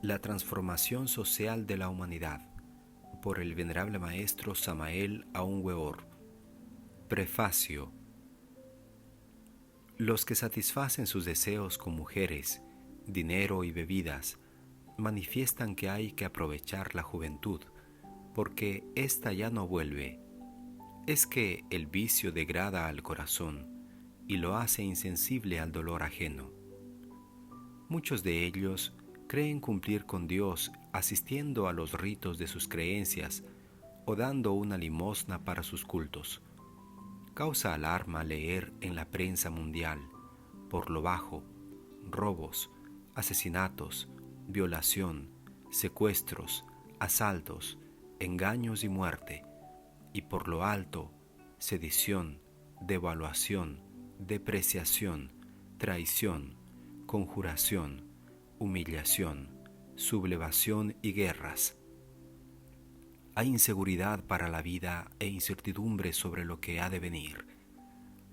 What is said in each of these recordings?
La transformación social de la humanidad, por el venerable maestro Samael Aun Weor. Prefacio. Los que satisfacen sus deseos con mujeres, dinero y bebidas, manifiestan que hay que aprovechar la juventud, porque ésta ya no vuelve. Es que el vicio degrada al corazón y lo hace insensible al dolor ajeno. Muchos de ellos creen cumplir con Dios asistiendo a los ritos de sus creencias o dando una limosna para sus cultos. Causa alarma leer en la prensa mundial, por lo bajo, robos, asesinatos, violación, secuestros, asaltos, engaños y muerte, y por lo alto, sedición, devaluación, depreciación, traición, conjuración, humillación, sublevación y guerras. Hay inseguridad para la vida e incertidumbre sobre lo que ha de venir,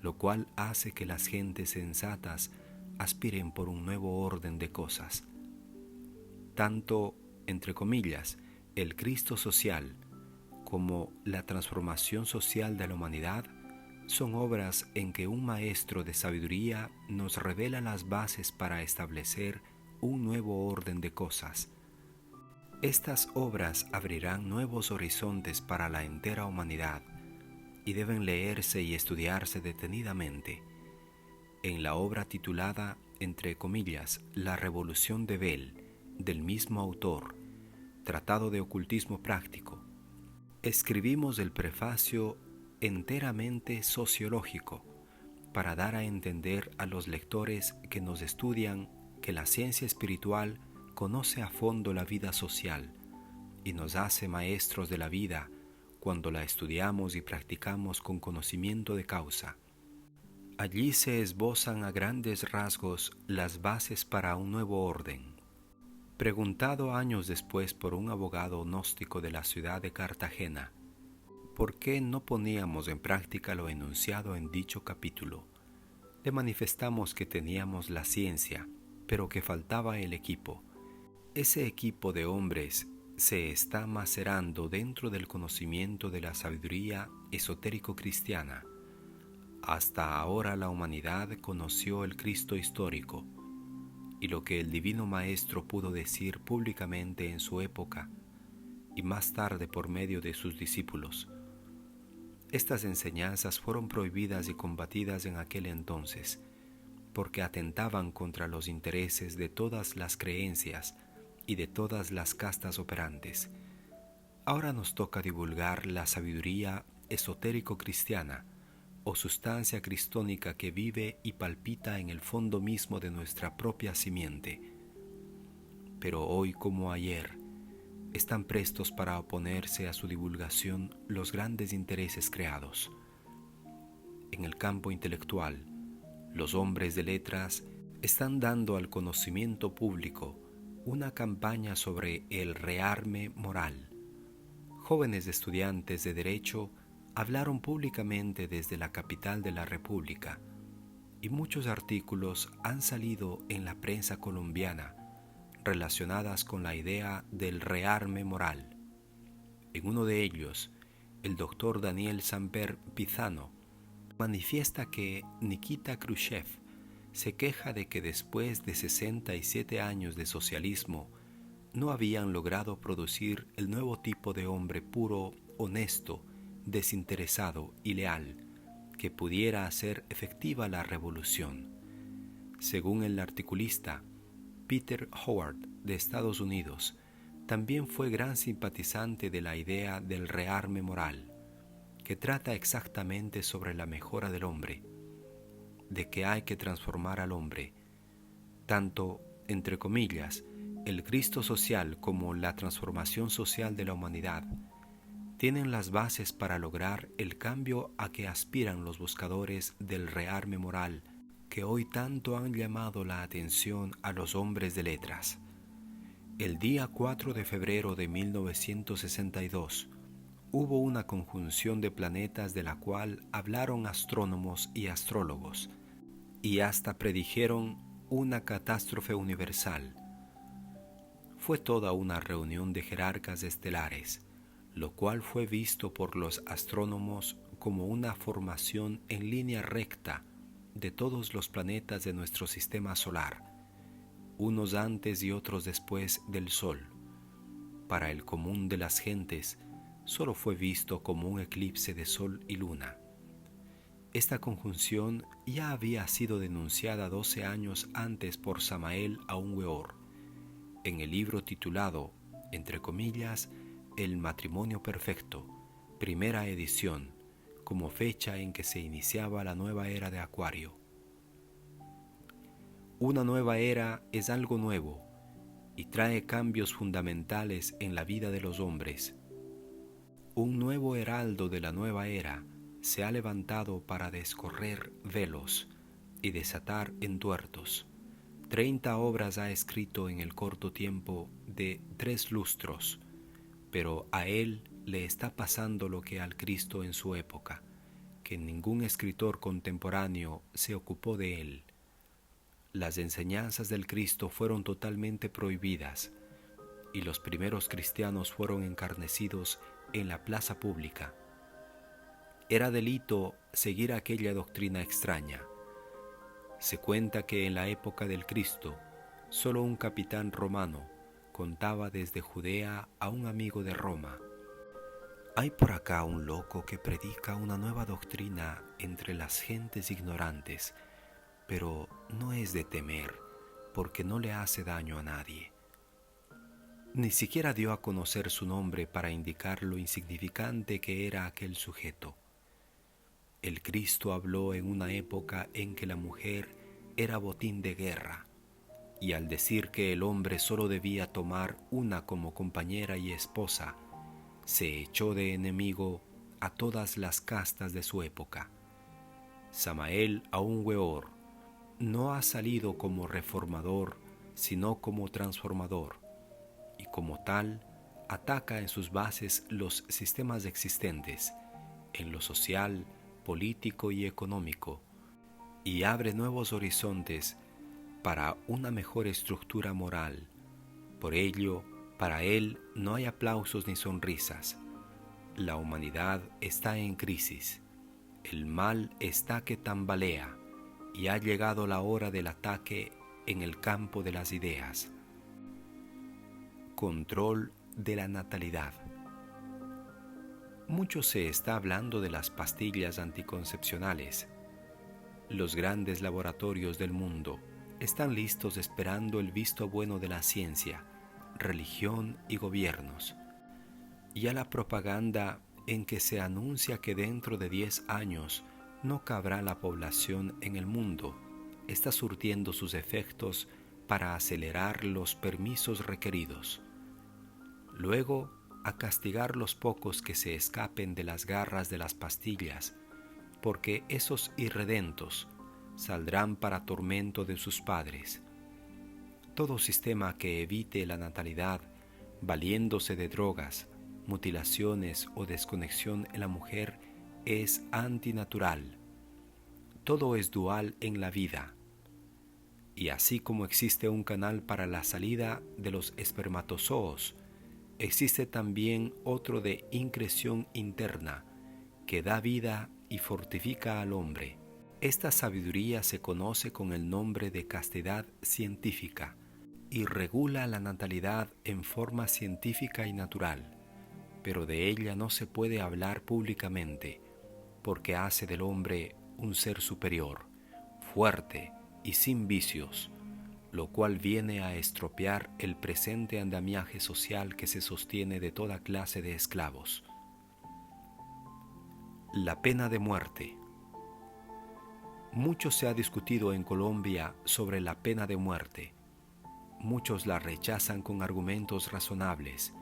lo cual hace que las gentes sensatas aspiren por un nuevo orden de cosas. Tanto, entre comillas, el Cristo social como la transformación social de la humanidad son obras en que un maestro de sabiduría nos revela las bases para establecer un nuevo orden de cosas. Estas obras abrirán nuevos horizontes para la entera humanidad y deben leerse y estudiarse detenidamente. En la obra titulada, entre comillas, La Revolución de Bell, del mismo autor, Tratado de Ocultismo Práctico, escribimos el prefacio enteramente sociológico para dar a entender a los lectores que nos estudian que la ciencia espiritual conoce a fondo la vida social y nos hace maestros de la vida cuando la estudiamos y practicamos con conocimiento de causa. Allí se esbozan a grandes rasgos las bases para un nuevo orden. Preguntado años después por un abogado gnóstico de la ciudad de Cartagena, ¿por qué no poníamos en práctica lo enunciado en dicho capítulo? Le manifestamos que teníamos la ciencia, pero que faltaba el equipo. Ese equipo de hombres se está macerando dentro del conocimiento de la sabiduría esotérico-cristiana. Hasta ahora la humanidad conoció el Cristo histórico y lo que el Divino Maestro pudo decir públicamente en su época y más tarde por medio de sus discípulos. Estas enseñanzas fueron prohibidas y combatidas en aquel entonces, porque atentaban contra los intereses de todas las creencias y de todas las castas operantes. Ahora nos toca divulgar la sabiduría esotérico-cristiana o sustancia cristónica que vive y palpita en el fondo mismo de nuestra propia simiente. Pero hoy como ayer, están prestos para oponerse a su divulgación los grandes intereses creados. En el campo intelectual, los hombres de letras están dando al conocimiento público una campaña sobre el rearme moral. Jóvenes estudiantes de Derecho hablaron públicamente desde la capital de la República y muchos artículos han salido en la prensa colombiana relacionadas con la idea del rearme moral. En uno de ellos, el doctor Daniel Samper Pizano manifiesta que Nikita Khrushchev se queja de que después de 67 años de socialismo no habían logrado producir el nuevo tipo de hombre puro, honesto, desinteresado y leal que pudiera hacer efectiva la revolución. Según el articulista, Peter Howard de Estados Unidos también fue gran simpatizante de la idea del rearme moral, que trata exactamente sobre la mejora del hombre, de que hay que transformar al hombre, tanto, entre comillas, el Cristo social como la transformación social de la humanidad, tienen las bases para lograr el cambio a que aspiran los buscadores del rearme moral que hoy tanto han llamado la atención a los hombres de letras. El día 4 de febrero de 1962 hubo una conjunción de planetas de la cual hablaron astrónomos y astrólogos, y hasta predijeron una catástrofe universal. Fue toda una reunión de jerarcas estelares, lo cual fue visto por los astrónomos como una formación en línea recta de todos los planetas de nuestro sistema solar, unos antes y otros después del Sol. Para el común de las gentes, solo fue visto como un eclipse de Sol y Luna. Esta conjunción ya había sido denunciada 12 años antes por Samael Aun Weor, en el libro titulado, entre comillas, El matrimonio perfecto, primera edición, como fecha en que se iniciaba la nueva era de Acuario. Una nueva era es algo nuevo y trae cambios fundamentales en la vida de los hombres. Un nuevo heraldo de la nueva era se ha levantado para descorrer velos y desatar entuertos. 30 obras ha escrito en el corto tiempo de 3 lustros, pero a él le está pasando lo que al Cristo en su época, que ningún escritor contemporáneo se ocupó de él. Las enseñanzas del Cristo fueron totalmente prohibidas y los primeros cristianos fueron encarnecidos en la plaza pública. Era delito seguir aquella doctrina extraña. Se cuenta que en la época del Cristo, solo un capitán romano contaba desde Judea a un amigo de Roma: hay por acá un loco que predica una nueva doctrina entre las gentes ignorantes, pero no es de temer, porque no le hace daño a nadie. Ni siquiera dio a conocer su nombre para indicar lo insignificante que era aquel sujeto. El Cristo habló en una época en que la mujer era botín de guerra, y al decir que el hombre solo debía tomar una como compañera y esposa, se echó de enemigo a todas las castas de su época. Samael Aun Weor no ha salido como reformador, sino como transformador, y como tal, ataca en sus bases los sistemas existentes, en lo social, político y económico, y abre nuevos horizontes para una mejor estructura moral. Por ello, para él no hay aplausos ni sonrisas. La humanidad está en crisis. El mal está que tambalea y ha llegado la hora del ataque en el campo de las ideas. Control de la natalidad. Mucho se está hablando de las pastillas anticoncepcionales. Los grandes laboratorios del mundo están listos esperando el visto bueno de la ciencia, religión y gobiernos. Y a la propaganda en que se anuncia que dentro de 10 años no cabrá la población en el mundo, está surtiendo sus efectos para acelerar los permisos requeridos. Luego, a castigar los pocos que se escapen de las garras de las pastillas, porque esos irredentos saldrán para tormento de sus padres. Todo sistema que evite la natalidad, valiéndose de drogas, mutilaciones o desconexión en la mujer, es antinatural. Todo es dual en la vida. Y así como existe un canal para la salida de los espermatozoos, existe también otro de increción interna que da vida y fortifica al hombre. Esta sabiduría se conoce con el nombre de castidad científica y regula la natalidad en forma científica y natural, pero de ella no se puede hablar públicamente porque hace del hombre un ser superior, fuerte y sin vicios, lo cual viene a estropear el presente andamiaje social que se sostiene de toda clase de esclavos. La pena de muerte. Mucho se ha discutido en Colombia sobre la pena de muerte. Muchos la rechazan con argumentos razonables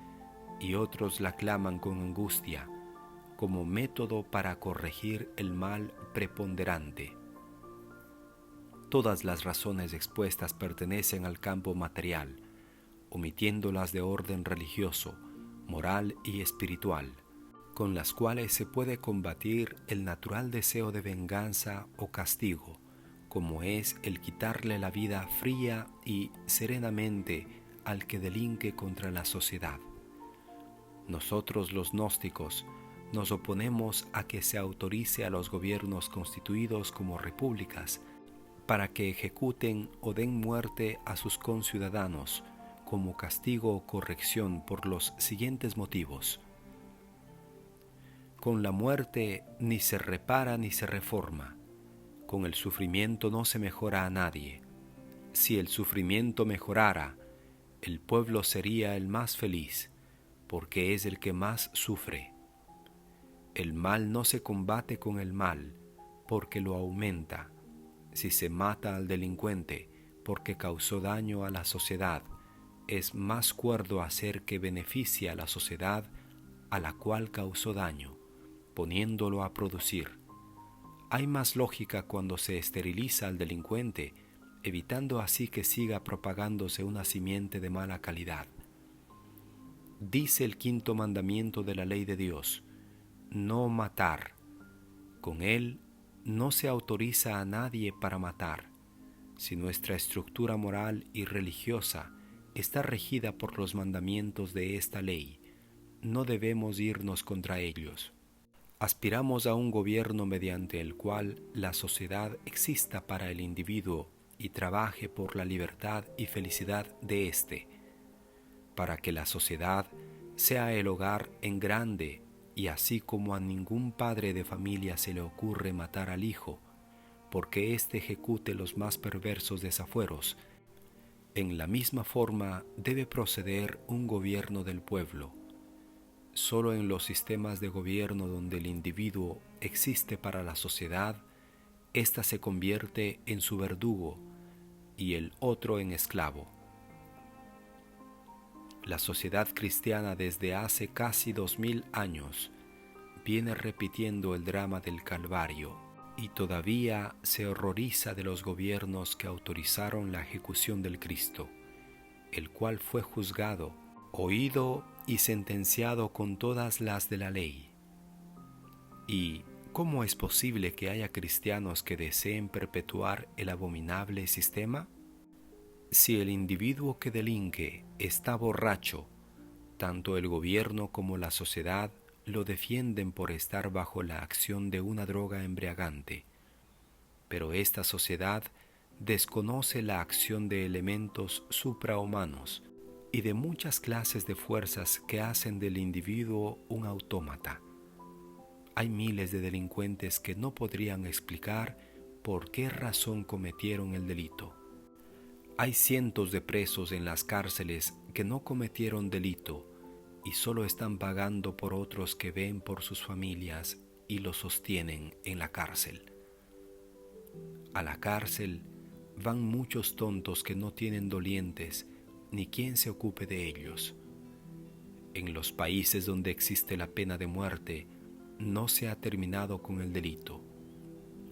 y otros la claman con angustia como método para corregir el mal preponderante. Todas las razones expuestas pertenecen al campo material, omitiendo las de orden religioso, moral y espiritual, con las cuales se puede combatir el natural deseo de venganza o castigo, como es el quitarle la vida fría y serenamente al que delinque contra la sociedad. Nosotros los gnósticos nos oponemos a que se autorice a los gobiernos constituidos como repúblicas para que ejecuten o den muerte a sus conciudadanos como castigo o corrección por los siguientes motivos. Con la muerte ni se repara ni se reforma. Con el sufrimiento no se mejora a nadie. Si el sufrimiento mejorara, el pueblo sería el más feliz, porque es el que más sufre. El mal no se combate con el mal, porque lo aumenta. Si se mata al delincuente porque causó daño a la sociedad, es más cuerdo hacer que beneficie a la sociedad a la cual causó daño, poniéndolo a producir. Hay más lógica cuando se esteriliza al delincuente, evitando así que siga propagándose una simiente de mala calidad. Dice el quinto mandamiento de la ley de Dios: no matar. Con él no se autoriza a nadie para matar. Si nuestra estructura moral y religiosa está regida por los mandamientos de esta ley, no debemos irnos contra ellos. Aspiramos a un gobierno mediante el cual la sociedad exista para el individuo y trabaje por la libertad y felicidad de éste, para que la sociedad sea el hogar en grande, y así como a ningún padre de familia se le ocurre matar al hijo, porque éste ejecute los más perversos desafueros, en la misma forma debe proceder un gobierno del pueblo. Solo en los sistemas de gobierno donde el individuo existe para la sociedad, ésta se convierte en su verdugo y el otro en esclavo. La sociedad cristiana desde hace casi 2000 años viene repitiendo el drama del Calvario y todavía se horroriza de los gobiernos que autorizaron la ejecución del Cristo, el cual fue juzgado, oído y sentenciado con todas las de la ley. ¿Y cómo es posible que haya cristianos que deseen perpetuar el abominable sistema? Si el individuo que delinque está borracho, tanto el gobierno como la sociedad lo defienden por estar bajo la acción de una droga embriagante. Pero esta sociedad desconoce la acción de elementos suprahumanos y de muchas clases de fuerzas que hacen del individuo un autómata. Hay miles de delincuentes que no podrían explicar por qué razón cometieron el delito. Hay cientos de presos en las cárceles que no cometieron delito y solo están pagando por otros que ven por sus familias y los sostienen en la cárcel. A la cárcel van muchos tontos que no tienen dolientes ni quien se ocupe de ellos. En los países donde existe la pena de muerte, no se ha terminado con el delito.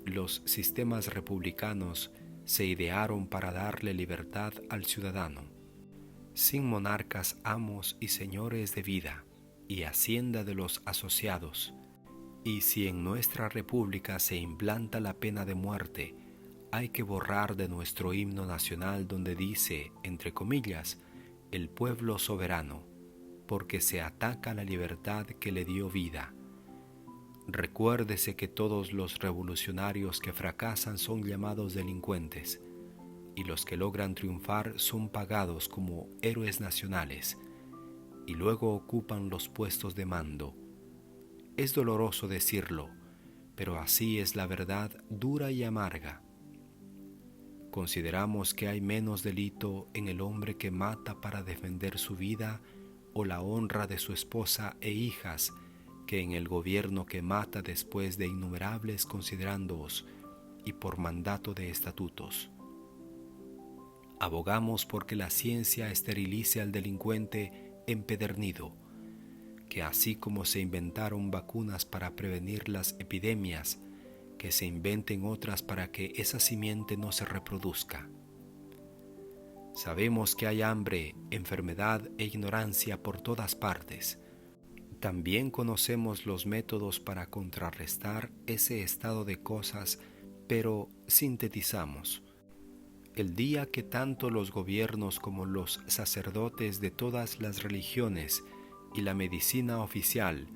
Los sistemas republicanos se idearon para darle libertad al ciudadano, sin monarcas amos y señores de vida y hacienda de los asociados. Y si en nuestra república se implanta la pena de muerte, hay que borrar de nuestro himno nacional donde dice, entre comillas, el pueblo soberano, porque se ataca la libertad que le dio vida. Recuérdese que todos los revolucionarios que fracasan son llamados delincuentes, y los que logran triunfar son pagados como héroes nacionales, y luego ocupan los puestos de mando. Es doloroso decirlo, pero así es la verdad dura y amarga. Consideramos que hay menos delito en el hombre que mata para defender su vida o la honra de su esposa e hijas que en el gobierno que mata después de innumerables considerandos y por mandato de estatutos. Abogamos porque la ciencia esterilice al delincuente empedernido, que así como se inventaron vacunas para prevenir las epidemias, que se inventen otras para que esa simiente no se reproduzca. Sabemos que hay hambre, enfermedad e ignorancia por todas partes. También conocemos los métodos para contrarrestar ese estado de cosas, pero sintetizamos. El día que tanto los gobiernos como los sacerdotes de todas las religiones y la medicina oficial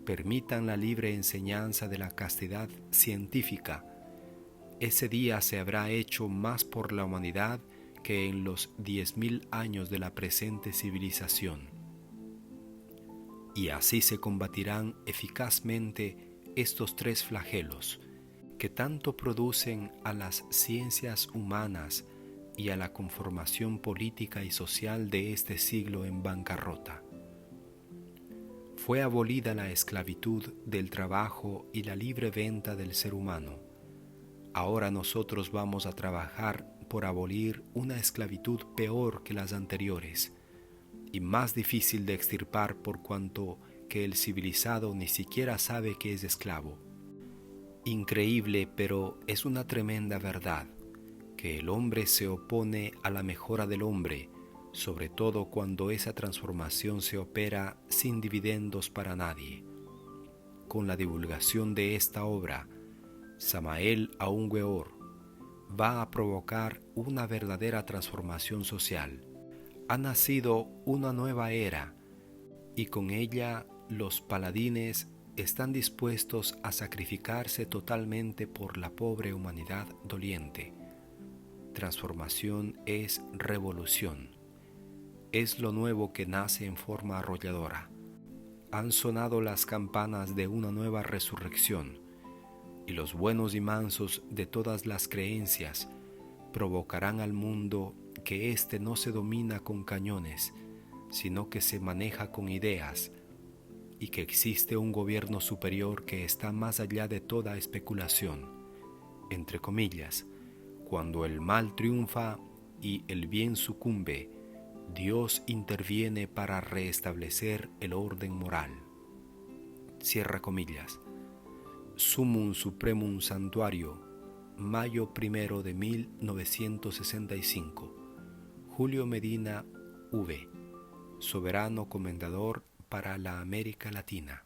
permitan la libre enseñanza de la castidad científica, ese día se habrá hecho más por la humanidad que en los 10.000 años de la presente civilización. Y así se combatirán eficazmente estos tres flagelos que tanto producen a las ciencias humanas y a la conformación política y social de este siglo en bancarrota. Fue abolida la esclavitud del trabajo y la libre venta del ser humano. Ahora nosotros vamos a trabajar por abolir una esclavitud peor que las anteriores y más difícil de extirpar por cuanto que el civilizado ni siquiera sabe que es esclavo. Increíble, pero es una tremenda verdad, que el hombre se opone a la mejora del hombre, sobre todo cuando esa transformación se opera sin dividendos para nadie. Con la divulgación de esta obra, Samael Aun Weor va a provocar una verdadera transformación social. Ha nacido una nueva era y con ella los paladines están dispuestos a sacrificarse totalmente por la pobre humanidad doliente. Transformación es revolución. Es lo nuevo que nace en forma arrolladora. Han sonado las campanas de una nueva resurrección, y los buenos y mansos de todas las creencias provocarán al mundo que éste no se domina con cañones, sino que se maneja con ideas, y que existe un gobierno superior que está más allá de toda especulación. Entre comillas, cuando el mal triunfa y el bien sucumbe, Dios interviene para restablecer el orden moral. Cierra comillas. Sumum Supremum Santuario, mayo 1 de 1965. Julio Medina V, Soberano Comendador para la América Latina.